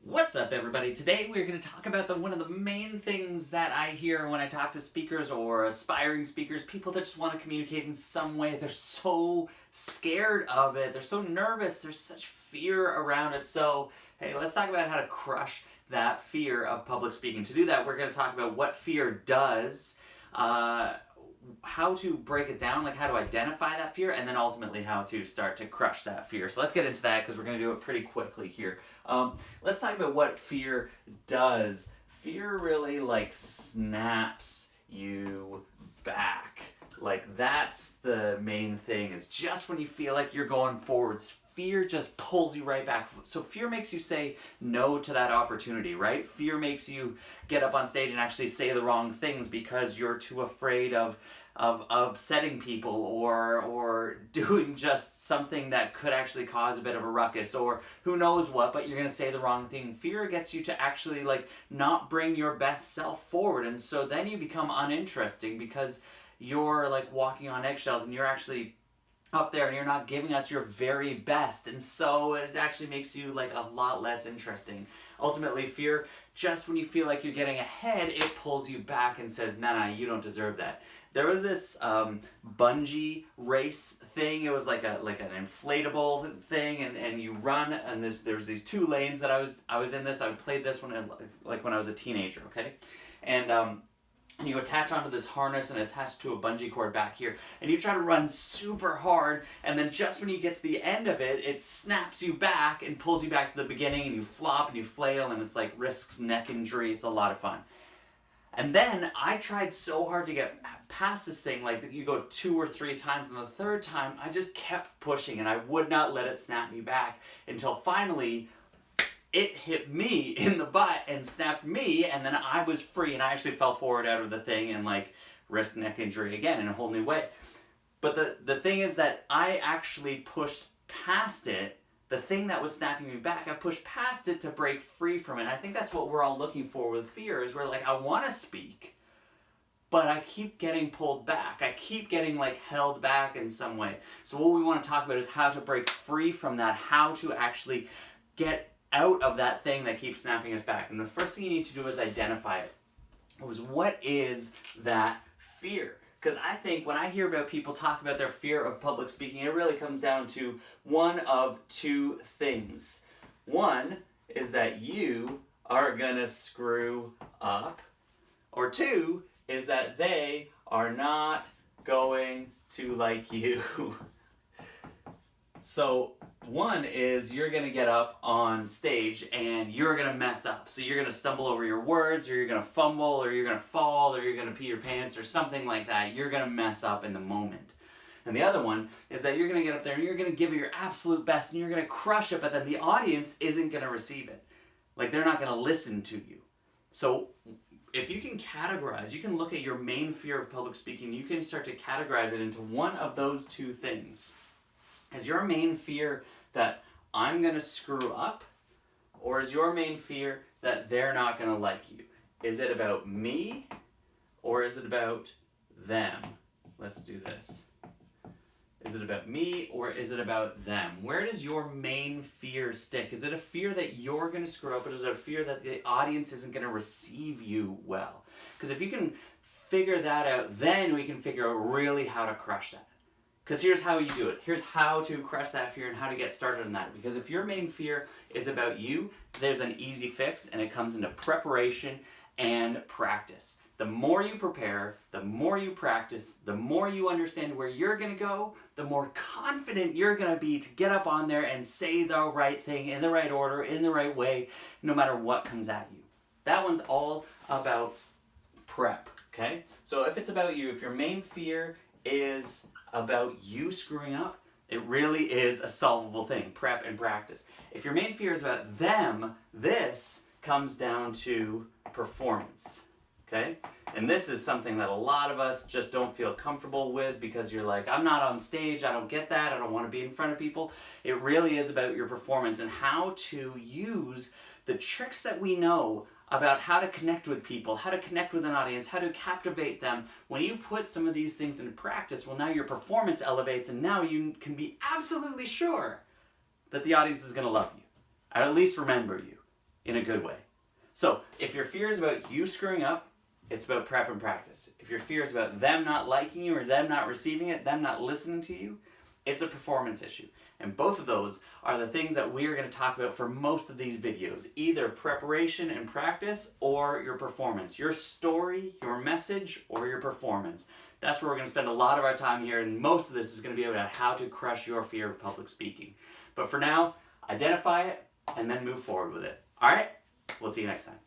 What's up, everybody? Today we're going to talk about one of the main things that I hear when I talk to speakers or aspiring speakers, people that just want to communicate in some way. They're so scared of it. They're so nervous. There's such fear around it. So, hey, let's talk about how to crush that fear of public speaking. To do that, we're going to talk about what fear does, how to break it down, like how to identify that fear, and then ultimately how to start to crush that fear. So let's get into that because we're going to do it pretty quickly here. Let's talk about what fear does. Fear really snaps you back. That's the main thing, is just when you feel like you're going forwards, fear just pulls you right back. So fear makes you say no to that opportunity, right? Fear makes you get up on stage and actually say the wrong things because you're too afraid of upsetting people or doing just something that could actually cause a bit of a ruckus or who knows what, but you're going to say the wrong thing. Fear gets you to actually not bring your best self forward, and so then you become uninteresting because you're walking on eggshells and you're actually up there and you're not giving us your very best, and so it actually makes you a lot less interesting. Ultimately, fear, just when you feel like you're getting ahead, it pulls you back and says, nah, you don't deserve that. There was this bungee race thing. It was like an inflatable thing, and you run, and there's these two lanes that I was in this. I played this one when I was a teenager, okay? And you attach onto this harness and attach to a bungee cord back here, and you try to run super hard, and then just when you get to the end of it, it snaps you back and pulls you back to the beginning, and you flop and you flail, and it's risks neck injury. It's a lot of fun. And then I tried so hard to get past this thing, you go 2 or 3 times, and the third time I just kept pushing and I would not let it snap me back until finally it hit me in the butt and snapped me, and then I was free, and I actually fell forward out of the thing and risked neck injury again in a whole new way. But the thing is that I actually pushed past it. The thing that was snapping me back, I pushed past it to break free from it. And I think that's what we're all looking for with fear, is we're I want to speak, but I keep getting pulled back. I keep getting held back in some way. So what we want to talk about is how to break free from that, how to actually get out of that thing that keeps snapping us back. And the first thing you need to do is identify it. What is that fear? Because I think when I hear about people talk about their fear of public speaking, it really comes down to one of two things. One is that you are going to screw up, or two is that they are not going to like you. So one is you're going to get up on stage and you're going to mess up. So you're going to stumble over your words, or you're going to fumble, or you're going to fall, or you're going to pee your pants, or something like that. You're going to mess up in the moment. And the other one is that you're going to get up there and you're going to give it your absolute best and you're going to crush it, but then the audience isn't going to receive it. They're not going to listen to you. So if you can categorize, you can look at your main fear of public speaking, you can start to categorize it into one of those two things. Is your main fear that I'm going to screw up? Or is your main fear that they're not going to like you? Is it about me? Or is it about them? Let's do this. Is it about me, or is it about them? Where does your main fear stick? Is it a fear that you're going to screw up, or is it a fear that the audience isn't going to receive you well? Because if you can figure that out, then we can figure out really how to crush that. Because here's how you do it. Here's how to crush that fear and how to get started on that. Because if your main fear is about you, there's an easy fix, and it comes into preparation and practice. The more you prepare, the more you practice, the more you understand where you're going to go, the more confident you're going to be to get up on there and say the right thing in the right order, in the right way, no matter what comes at you. That one's all about prep, okay? So if it's about you, if your main fear is about you screwing up, it really is a solvable thing, prep and practice. If your main fear is about them, this comes down to performance, okay? And this is something that a lot of us just don't feel comfortable with, because you're I'm not on stage, I don't get that, I don't want to be in front of people. It really is about your performance and how to use the tricks that we know about how to connect with people, how to connect with an audience, how to captivate them. When you put some of these things into practice, well, now your performance elevates, and now you can be absolutely sure that the audience is going to love you, or at least remember you. in a good way. So if your fear is about you screwing up, it's about prep and practice. If your fear is about them not liking you or them not receiving it, them not listening to you, it's a performance issue. And both of those are the things that we are going to talk about for most of these videos. Either preparation and practice or your performance. Your story, your message, or your performance. That's where we're going to spend a lot of our time here, and most of this is going to be about how to crush your fear of public speaking. But for now, identify it and then move forward with it. Alright? We'll see you next time.